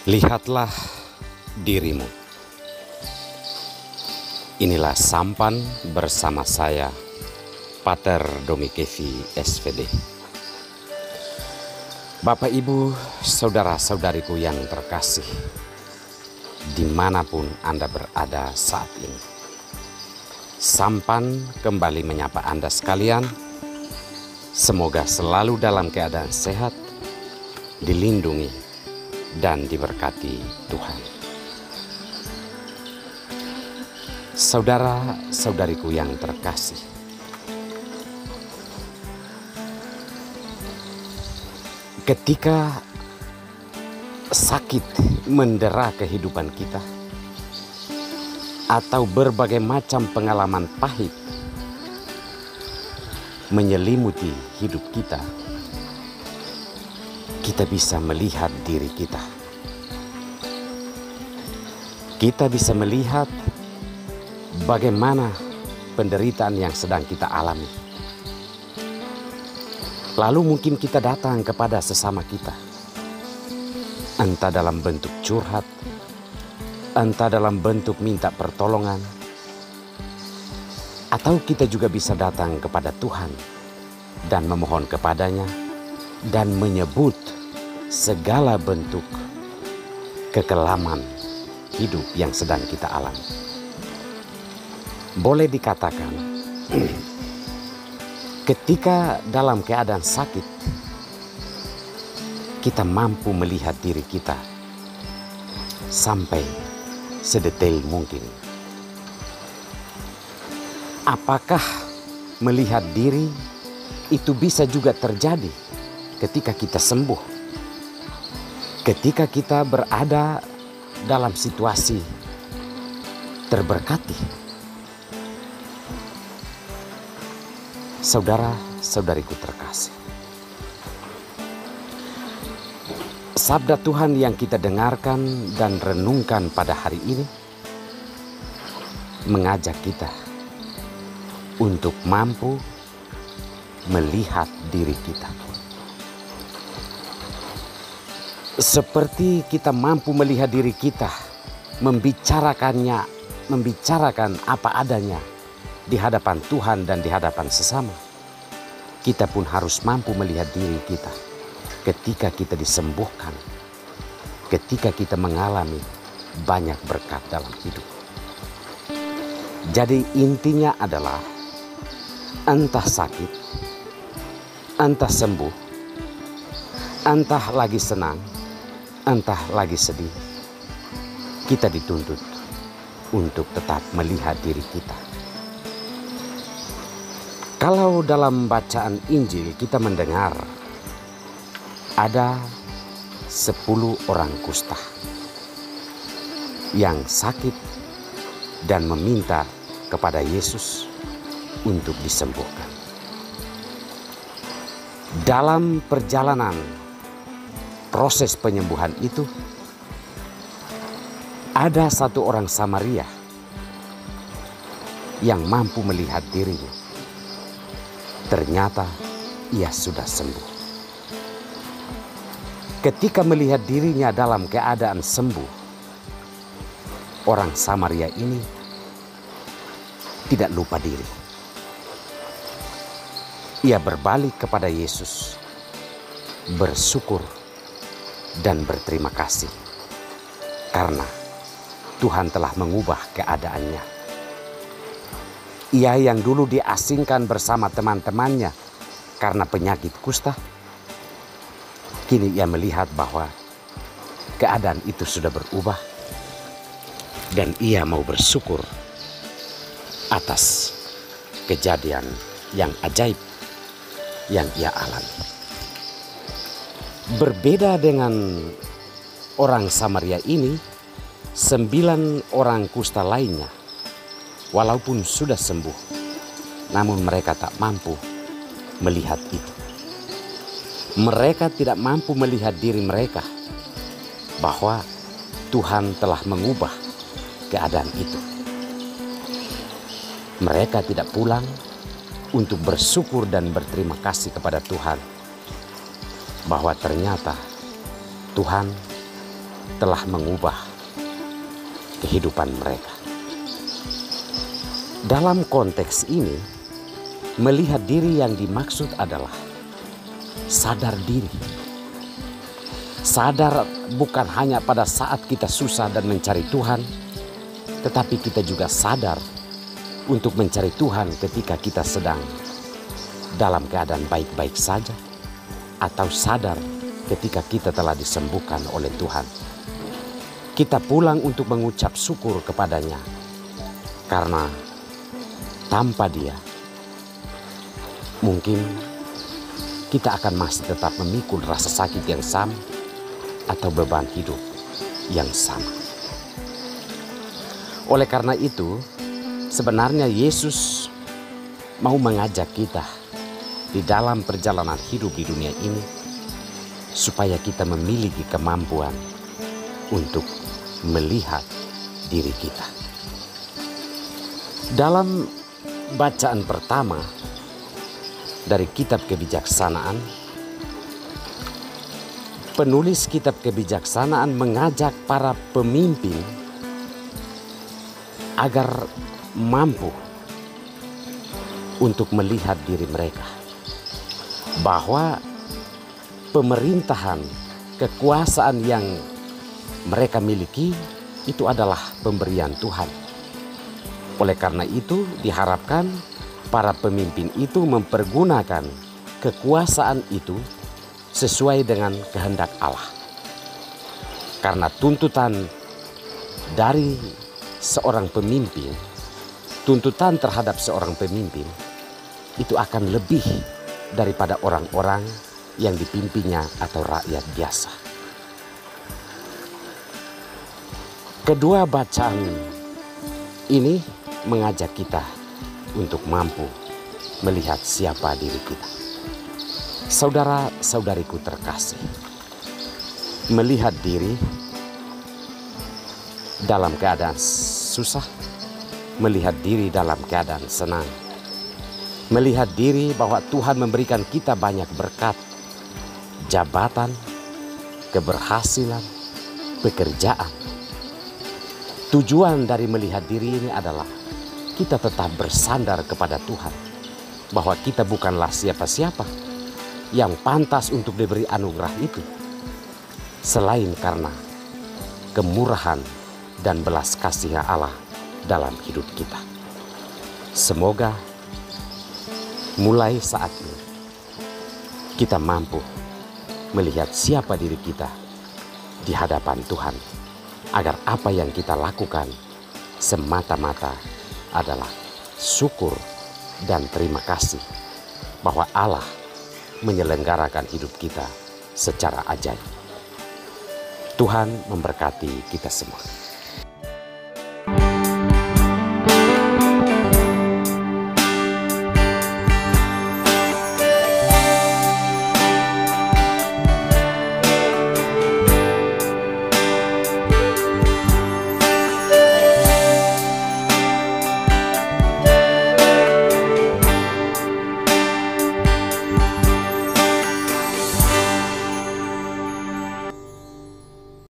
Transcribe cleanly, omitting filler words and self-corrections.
Lihatlah dirimu. Inilah sampan bersama saya, Pater Domikevi SVD. Bapak, Ibu, saudara-saudariku yang terkasih, dimanapun Anda berada saat ini, sampan kembali menyapa Anda sekalian. Semoga selalu dalam keadaan sehat, dilindungi dan diberkati Tuhan. Saudara-saudariku yang terkasih, ketika sakit mendera kehidupan kita atau berbagai macam pengalaman pahit menyelimuti hidup kita, kita bisa melihat diri kita. Kita bisa melihat bagaimana penderitaan yang sedang kita alami. Lalu mungkin kita datang kepada sesama kita, entah dalam bentuk curhat, entah dalam bentuk minta pertolongan, atau kita juga bisa datang kepada Tuhan dan memohon kepadanya dan menyebut segala bentuk kekelaman hidup yang sedang kita alami. Boleh dikatakan, ketika dalam keadaan sakit, kita mampu melihat diri kita sampai sedetail mungkin. Apakah melihat diri itu bisa juga terjadi ketika kita sembuh? Ketika kita berada dalam situasi terberkati. Saudara-saudariku terkasih, sabda Tuhan yang kita dengarkan dan renungkan pada hari ini mengajak kita untuk mampu melihat diri kita. Seperti kita mampu melihat diri kita, membicarakan apa adanya di hadapan Tuhan dan di hadapan sesama. Kita pun harus mampu melihat diri kita ketika kita disembuhkan, ketika kita mengalami banyak berkat dalam hidup. Jadi intinya adalah entah sakit, entah sembuh, entah lagi senang, entah lagi sedih, kita dituntut untuk tetap melihat diri kita. Kalau dalam bacaan Injil kita mendengar ada 10 orang kusta yang sakit dan meminta kepada Yesus untuk disembuhkan. Dalam perjalanan proses penyembuhan itu, ada satu orang Samaria yang mampu melihat dirinya. Ternyata ia sudah sembuh. Ketika melihat dirinya dalam keadaan sembuh, orang Samaria ini tidak lupa diri. Ia berbalik kepada Yesus, bersyukur dan berterima kasih karena Tuhan telah mengubah keadaannya. Ia yang dulu diasingkan bersama teman-temannya karena penyakit kusta, kini ia melihat bahwa keadaan itu sudah berubah dan ia mau bersyukur atas kejadian yang ajaib yang ia alami. Berbeda dengan orang Samaria ini, 9 orang kusta lainnya, walaupun sudah sembuh, namun mereka tak mampu melihat itu. Mereka tidak mampu melihat diri mereka bahwa Tuhan telah mengubah keadaan itu. Mereka tidak pulang untuk bersyukur dan berterima kasih kepada Tuhan bahwa ternyata Tuhan telah mengubah kehidupan mereka. Dalam konteks ini, melihat diri yang dimaksud adalah sadar diri. Sadar bukan hanya pada saat kita susah dan mencari Tuhan, tetapi kita juga sadar untuk mencari Tuhan ketika kita sedang dalam keadaan baik-baik saja, atau sadar ketika kita telah disembuhkan oleh Tuhan. Kita pulang untuk mengucap syukur kepadanya, karena tanpa Dia mungkin kita akan masih tetap memikul rasa sakit yang sama atau beban hidup yang sama. Oleh karena itu, sebenarnya Yesus mau mengajak kita di dalam perjalanan hidup di dunia ini supaya kita memiliki kemampuan untuk melihat diri kita. Dalam bacaan pertama dari kitab kebijaksanaan, penulis kitab kebijaksanaan mengajak para pemimpin agar mampu untuk melihat diri mereka, bahwa pemerintahan, kekuasaan yang mereka miliki itu adalah pemberian Tuhan. Oleh karena itu diharapkan para pemimpin itu mempergunakan kekuasaan itu sesuai dengan kehendak Allah. Karena tuntutan dari seorang pemimpin, tuntutan terhadap seorang pemimpin itu akan lebih daripada orang-orang yang dipimpinnya atau rakyat biasa. Kedua bacaan ini mengajak kita untuk mampu melihat siapa diri kita. Saudara-saudariku terkasih, melihat diri dalam keadaan susah, melihat diri dalam keadaan senang, melihat diri bahwa Tuhan memberikan kita banyak berkat, jabatan, keberhasilan, pekerjaan. Tujuan dari melihat diri ini adalah kita tetap bersandar kepada Tuhan, bahwa kita bukanlah siapa-siapa yang pantas untuk diberi anugerah itu, selain karena kemurahan dan belas kasih Allah dalam hidup kita. Semoga mulai saat ini kita mampu melihat siapa diri kita di hadapan Tuhan, agar apa yang kita lakukan semata-mata adalah syukur dan terima kasih bahwa Allah menyelenggarakan hidup kita secara ajaib. Tuhan memberkati kita semua.